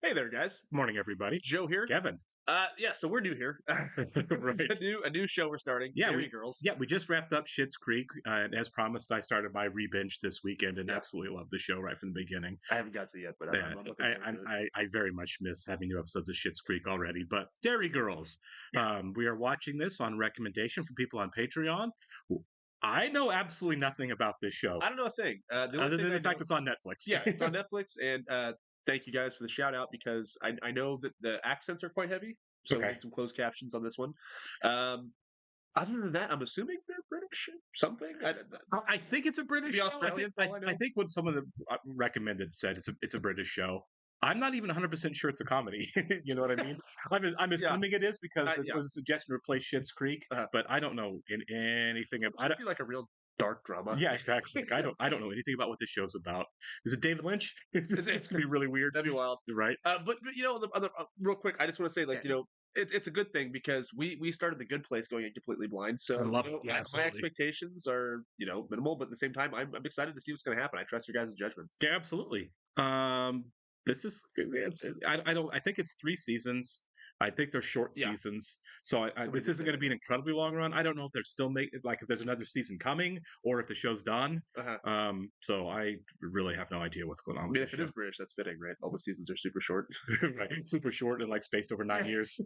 Hey there, guys. Morning, everybody. Joe here. Kevin. Yeah, so we're new here. Right. It's a new show we're starting. Yeah, Derry Girls. we just wrapped up Schitt's Creek, and as promised, I started my re-binge this weekend and Yeah. absolutely loved the show right from the beginning. I haven't got to it yet, but Yeah, I'm looking forward to it. I very much miss having new episodes of Schitt's Creek already. But Derry Girls, we are watching this on recommendation from people on Patreon. I know absolutely nothing about this show, I don't know a thing. The only other thing than I the fact know- it's on Netflix. yeah, it's on Netflix, and thank you guys for the shout out because I know that the accents are quite heavy, so we Okay. need some closed captions on this one. Other than that, I'm assuming they're British, something. I think it's a British Maybe show. Australian, for all I know. I think what some of the recommended said it's a British show. I'm not even 100% sure it's a comedy. You know what I mean? I'm assuming it is because it was a suggestion to replace Schitt's Creek, but I don't know anything It's about gonna be like a real dark drama. Yeah, exactly. Like, I don't know anything about what this show's about. Is it David Lynch? It's gonna be really weird. That'd be wild. Right? But you know, real quick, I just want to say, like, you know, it's a good thing because we started the Good Place going in completely blind. So I love you know, it. Yeah, my absolutely. expectations are minimal, but at the same time, I'm excited to see what's going to happen. I trust your guys' judgment. Yeah, absolutely. This is I think it's 3 seasons. I think they're short Yeah. seasons, so Somebody this did isn't say going to that. be an incredibly long run. I don't know if they're still if there's another season coming or if the show's done. So I really have no idea what's going on. I mean, if it is British, that's fitting, right? All the seasons are super short. right, super short and like spaced over 9 years.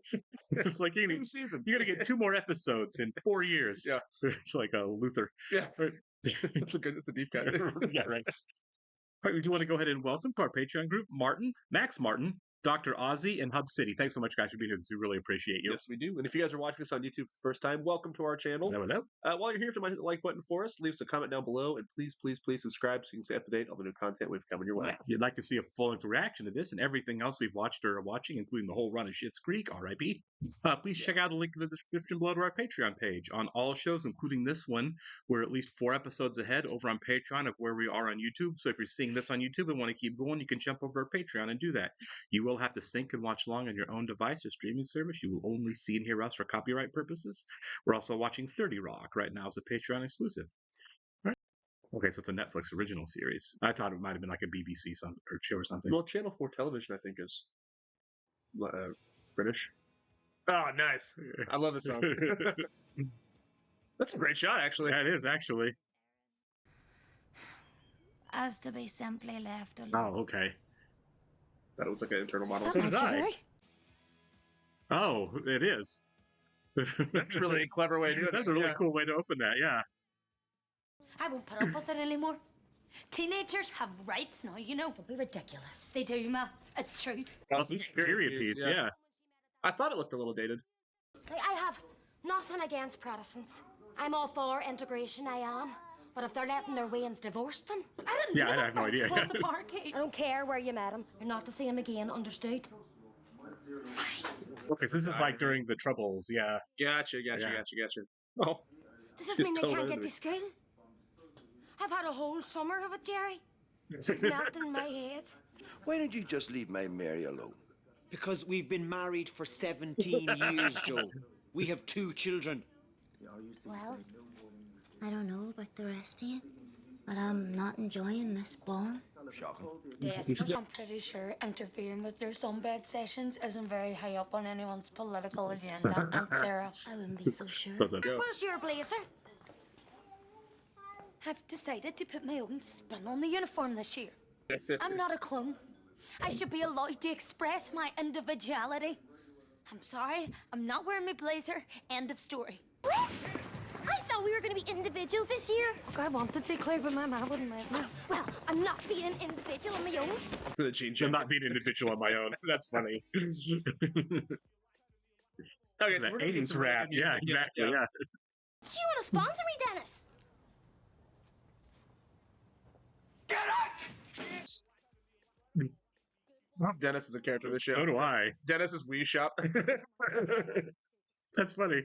It's like you Two seasons. got to get 2 more episodes in 4 years. Yeah. Like a Luther. Yeah, it's a deep cut. Yeah, right. All right, we do want to go ahead and welcome to our Patreon group, Max Martin, Dr. Ozzy, and Hub City. Thanks so much, guys, for being here. We really appreciate you. Yes, we do. And if you guys are watching this on YouTube for the first time, welcome to our channel. Hello. While you're here, if you might hit the like button for us, leave us a comment down below, and please subscribe so you can stay up to date on the new content we've coming your way. If you'd like to see a full-length reaction to this and everything else we've watched or are watching, including the whole run of Schitt's Creek, RIP, please check out the link in the description below to our Patreon page. On all shows, including this one, we're at least 4 episodes ahead over on Patreon of where we are on YouTube. So if you're seeing this on YouTube and want to keep going, you can jump over to our Patreon and do that. You will have to sync and watch along on your own device or streaming service. You will only see and hear us for copyright purposes. We're also watching 30 Rock right now as a Patreon exclusive. All right. Okay, so it's a Netflix original series. I thought it might have been like a BBC show or something. Well, Channel 4 television, I think, is British. Oh, nice. I love this song. That's a great shot, actually. That is, actually. As to be simply left alone. Oh, okay. Thought it was like an internal model. Is So that did I. Derry? Oh, it is. That's really a clever way to do it. That's a really cool way to open that, yeah. I won't put up with it anymore. Teenagers have rights now, you know. Don't be ridiculous. They do, Ma. It's true. Well, this is a period piece, yeah. I thought it looked a little dated. I have nothing against Protestants. I'm all for integration, I am. But if they're letting their wains divorce them, I didn't Yeah, know I have no idea. across the party. I don't care where you met him. You're not to see him again, understood? Okay, so this is like during the Troubles, yeah. Gotcha. Oh, Does this She's mean they told can't get to everything. school? I've had a whole summer of it, Jerry. It's melting in my head. Why don't you just leave my Mary alone? Because we've been married for 17 years, Joe. We have 2 children. Well, I don't know about the rest of you, but I'm not enjoying this bond. Shocking. Yes, I'm pretty sure interfering with your sunbed sessions isn't very high up on anyone's political agenda, Aunt Sarah. I wouldn't be so sure. So it's a Where's your blazer? I've decided to put my own spin on the uniform this year. I'm not a clone. I should be allowed to express my individuality. I'm sorry, I'm not wearing my blazer. End of story. Bliss! I thought we were going to be individuals this year. Look, I wanted to clear, but my mom wouldn't let me. Well, I'm not being an individual on my own. for the jean I'm jacket. not being individual on my own. That's funny. Okay, so The we're gonna get 80s some rap. music. Yeah, exactly, yeah. Do you want to sponsor me, Dennis? Dennis is a character of the show. So do I. Dennis is Wii Shop. That's funny.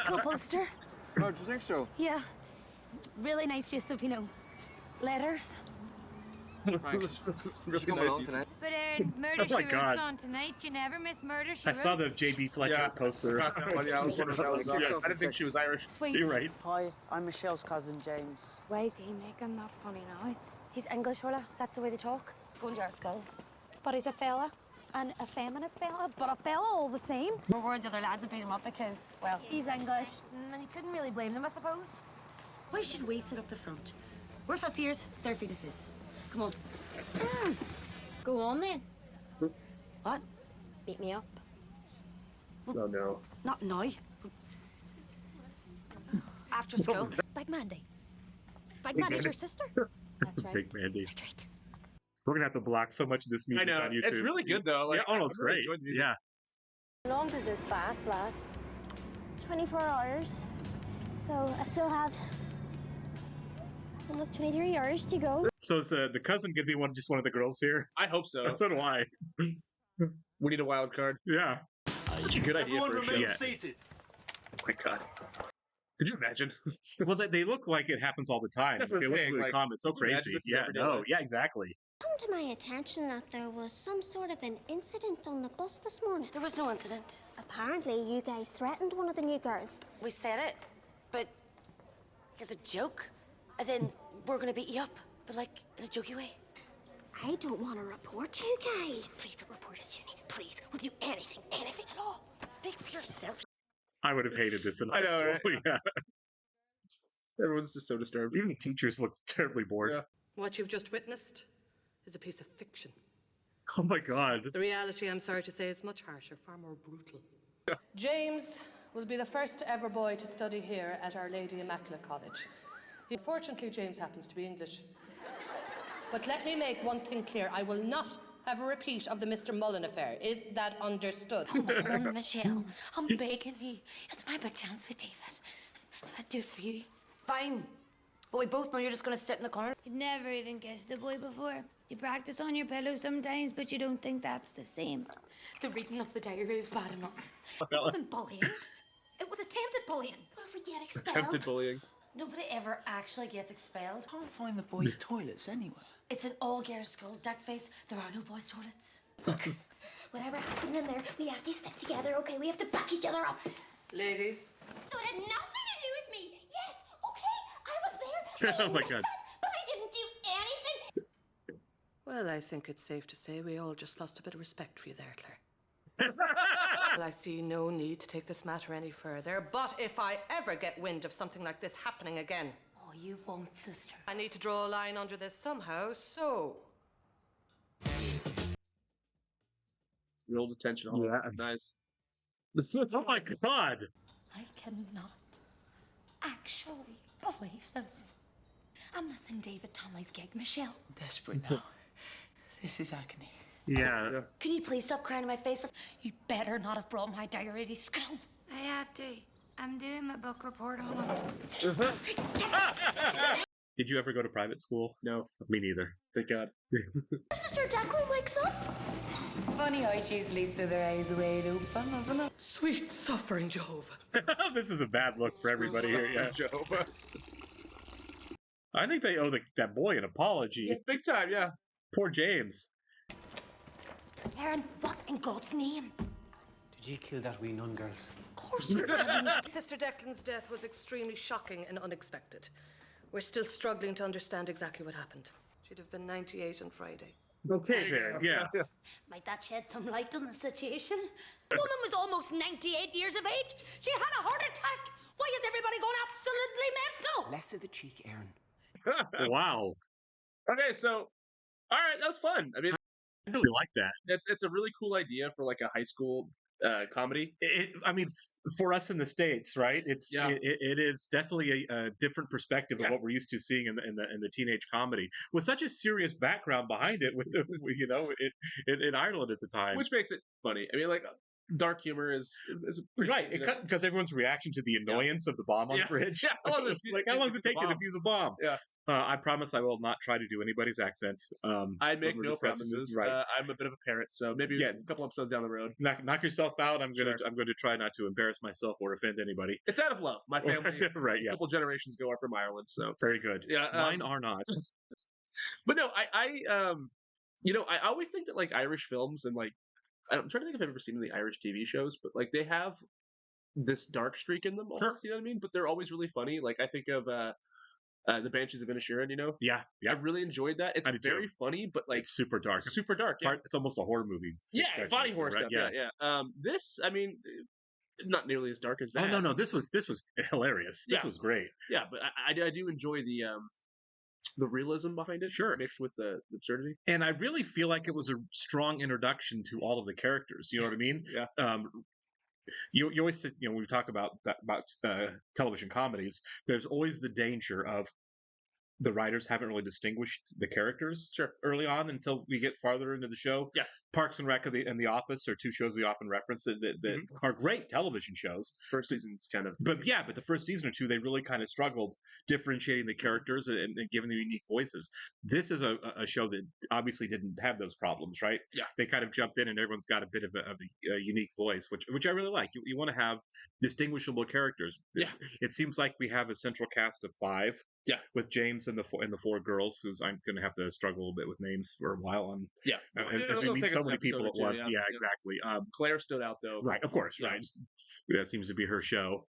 Cool poster. Oh, do you think so? Yeah. Really nice use of, letters. It's really Coming nice along use. tonight. But murder Oh my God. on tonight. You never miss murder I saw the JB Fletcher Yeah. poster. Yeah, I was wondering if that was about. Yeah. I didn't think she was Irish. Sweet. You're right. Hi, I'm Michelle's cousin, James. Why is he making that funny noise? He's English, Ola. That's the way they talk. It's going to our school. But he's a fella. An effeminate fella, but a fella all the same. We're worried the other lads have beat him up because, well, He's English. and you couldn't really blame them, I suppose. Why should we sit up the front? We're fifth years, they're fetuses. Come on. Go on then. What? Beat me up. Oh no. Not now. After school. Big Mandy. Big Mandy's your sister? That's right. Big Mandy. That's right. We're gonna have to block so much of this I music know. on YouTube. It's really good though. Like, yeah, oh, it's I really great. enjoyed the music. Yeah. How long does this fast last? 24 hours. So I still have almost 23 hours to go. So is the cousin gonna be just one of the girls here? I hope so. So do I. We need a wild card. Yeah. Such a good idea for a show. Yeah. seated. Oh my god. Could you imagine? Well, they look like it happens all the time. That's Like, what I'm they saying, look really like, common. It's so can you imagine crazy. this is Yeah. everyday No. life? Yeah. Exactly. Come to my attention that there was some sort of an incident on the bus this morning. There was no incident. Apparently, you guys threatened one of the new girls. We said it, but as a joke. As in, we're gonna beat you up, but like in a jokey way. I don't want to report you guys. Please don't report us, Jenny. Please, we'll do anything at all. Speak for yourself. I would have hated this in I high know, school. Yeah. Everyone's just so disturbed. Even teachers look terribly bored. Yeah. What you've just witnessed is a piece of fiction. Oh my god. The reality, I'm sorry to say, is much harsher, far more brutal. James will be the first ever boy to study here at Our Lady Immaculate College. Unfortunately, James happens to be English. But let me make one thing clear. I will not have a repeat of the Mr. Mullen affair. Is that understood? Come on, Michelle. I'm begging you. It's my big chance with David. I'd do it for you. Fine. But we both know you're just gonna sit in the corner. You've never even kissed a boy before. You practice on your pillow sometimes, but you don't think that's the same. The reading of the diary was bad enough. It wasn't bullying. It was attempted bullying. What if we get expelled? Attempted bullying. Nobody ever actually gets expelled. Can't find the boys' toilets anywhere. It's an all-girls school. Duck face. There are no boys' toilets. Look, whatever happens in there, we have to stick together, okay? We have to back each other up. Ladies, So it had nothing to do with me. Yes, okay, I was there. Oh my god. But I didn't do anything. well, I think it's safe to say we all just lost a bit of respect for you there, Claire. Well, I see no need to take this matter any further, but if I ever get wind of something like this happening again, Oh, you won't, sister. I need to draw a line under this somehow, so... Real detention. Yeah. Nice. Oh my god. I cannot actually believe this. I'm missing David Tomley's gig, Michelle. Desperate now. This is agony. Yeah. Can you please stop crying in my face? You better not have brought my diary to school. I had to. I'm doing my book report on it. Did you ever go to private school? No. Me neither. Thank God. Sister Declan wakes up. It's funny how she sleeps with her eyes wide open, isn't it? Sweet suffering Jehovah. This is a bad look for everybody here. Yeah. Jehovah. I think they owe that boy an apology. Big time, yeah. Poor James. Aaron, what in God's name? Did you kill that wee nun, girls? Of course you didn't. Sister Declan's death was extremely shocking and unexpected. We're still struggling to understand exactly what happened. She'd have been 98 on Friday. Okay there. Yeah. Might that shed some light on the situation? The woman was almost 98 years of age. She had a heart attack. Why is everybody going absolutely mental? Less of the cheek, Aaron. Wow. Okay, so, all right, that was fun. I mean, I really like that. it's a really cool idea for like a high school comedy. I mean, for us in the States, right? It is definitely a different perspective of what we're used to seeing in the teenage comedy, with such a serious background behind it. With in Ireland at the time, Which makes it funny. I mean, like, dark humor is pretty, right? Because everyone's reaction to the annoyance of the bomb on the bridge. Yeah, how long does it take to defuse a bomb? Yeah. I promise I will not try to do anybody's accent. I make when we're no discussing promises. this. Right. I'm a bit of a parent, so maybe a couple episodes down the road. Knock yourself out. I'm Sure. going to try not to embarrass myself or offend anybody. It's out of love. My family, Right? a Yeah. couple generations ago, are from Ireland, so Very good. Yeah, Mine are not. But no, I always think that like Irish films and like I'm trying to think if I've ever seen any Irish TV shows, but like they have this dark streak in them almost, you know what I mean? But they're always really funny. Like I think of The Banshees of Inisherin, you know? Yeah, I really enjoyed that. It's I did too. very funny, but like It's super dark. super dark. Yeah, It's almost a horror movie. yeah, stretches, body horror right? stuff. Yeah. This, I mean, not nearly as dark as Oh that. no, this was hilarious. This Yeah. was great. Yeah, but I do enjoy the realism behind it, Sure. mixed with the absurdity. And I really feel like it was a strong introduction to all of the characters. You know what I mean? Yeah. You always when we talk about television comedies, there's always the danger of the writers haven't really distinguished the characters early on until we get farther into the show. Yeah. Parks and Rec and The Office are two shows we often reference that are great television shows. First season's kind of, but the first season or two, they really kind of struggled differentiating the characters and giving them unique voices. This is a show that obviously didn't have those problems, right? Yeah. They kind of jumped in and everyone's got a bit of a unique voice, which I really like. You want to have distinguishable characters. Yeah. It seems like we have a central cast of 5. Yeah. With James and the 4 girls, who's I'm going to have to struggle a little bit with names for a while on. Yeah. As we meet so many people at once. Yeah, exactly. Claire stood out though. Right, of course. Yeah. Right. That seems to be her show.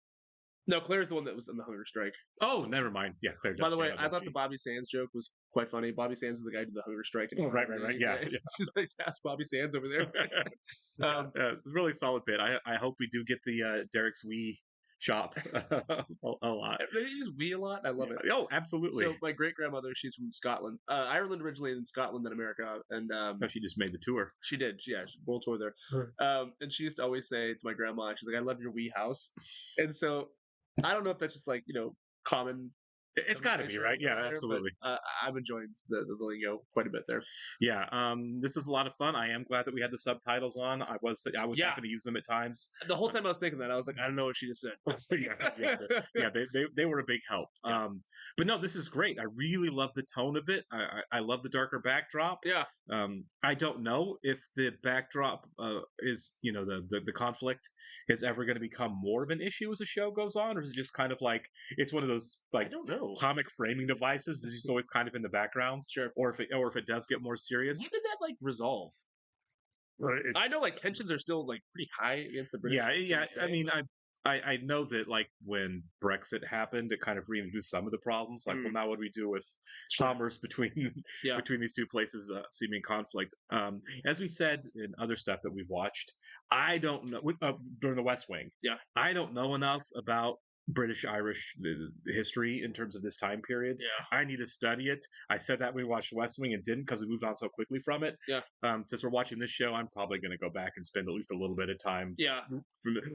No, Claire's the one that was in the hunger strike. Oh, never mind. Yeah, Claire. By the way, I thought the Bobby Sands joke was quite funny. Bobby Sands is the guy who did the hunger strike. Oh, right. Yeah. She's like, ask Bobby Sands over there. Really solid bit. I hope we do get the Derek's Wee shop a lot. They use Wee a lot. I love it. Oh, absolutely. So my great grandmother, she's from Scotland, Ireland originally, and then Scotland, then America, and she just made the tour. She did. Yeah, world tour there. And she used to always say to my grandma, she's like, "I love your wee house," and so I don't know if that's just like common. It's got to be, right? Yeah, absolutely. But, I'm enjoying the lingo quite a bit there. Yeah, this is a lot of fun. I am glad that we had the subtitles on. I was having to use them at times. The whole time I was thinking that, I was like, I don't know what she just said. yeah, they were a big help. Yeah. But no, this is great. I really love the tone of it. I love the darker backdrop. Yeah. I don't know if the backdrop is the conflict is ever going to become more of an issue as the show goes on, or is it just kind of like it's one of those like I don't know. comic framing devices that's just always kind of in the background? Sure. Or if it does get more serious. When did that like resolve? Right. I know like tensions are still like pretty high against the British. Yeah. I mean, I know that like when Brexit happened, it kind of reintroduced some of the problems. Like, well, now what do we do with commerce between these two places seeming conflict? As we said in other stuff that we've watched, I don't know during the West Wing. Yeah, I don't know enough about British Irish history in terms of this time period. Yeah, I need to study it. I said that when we watched West Wing and didn't because we moved on so quickly from it. Yeah. Since we're watching this show, I'm probably going to go back and spend at least a little bit of time. Yeah.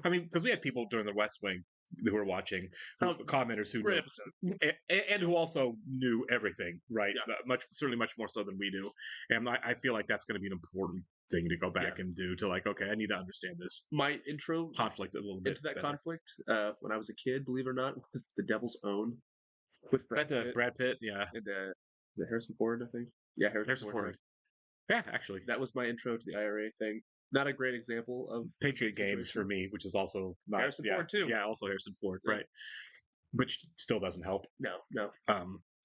I mean, because we had people during the West Wing who were watching, commenters who knew, and who also knew everything, right? Yeah. Certainly much more so than we do. And I feel like that's going to be an important thing to go back and do to like, okay, I need to understand this. My intro conflict a little bit into that conflict when I was a kid, believe it or not, was The Devil's Own with Brad Pitt, yeah, and the Harrison Ford, I think. Yeah, Harrison Ford. Yeah, actually, that was my intro to the IRA thing. Not a great example of Patriot Games for me, which is also not Harrison Ford too. Yeah, also Harrison Ford, right? Which still doesn't help. No.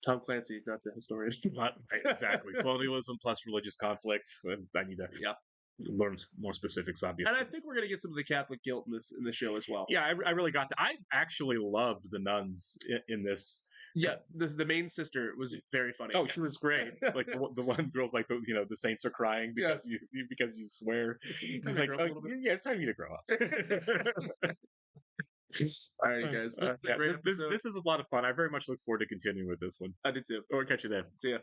Tom Clancy, not the historian. Right, exactly. Colonialism plus religious conflict. I need to learn more specifics, obviously. And I think we're going to get some of the Catholic guilt in the show as well. Yeah, I really got that. I actually loved the nuns in this. Yeah, the main sister was very funny. Oh, she was great. Like the one girl's like, the saints are crying because you swear. He's like, it's time for you to grow up. All right, you guys. This is a lot of fun. I very much look forward to continuing with this one. I do too. Or catch you then. See ya.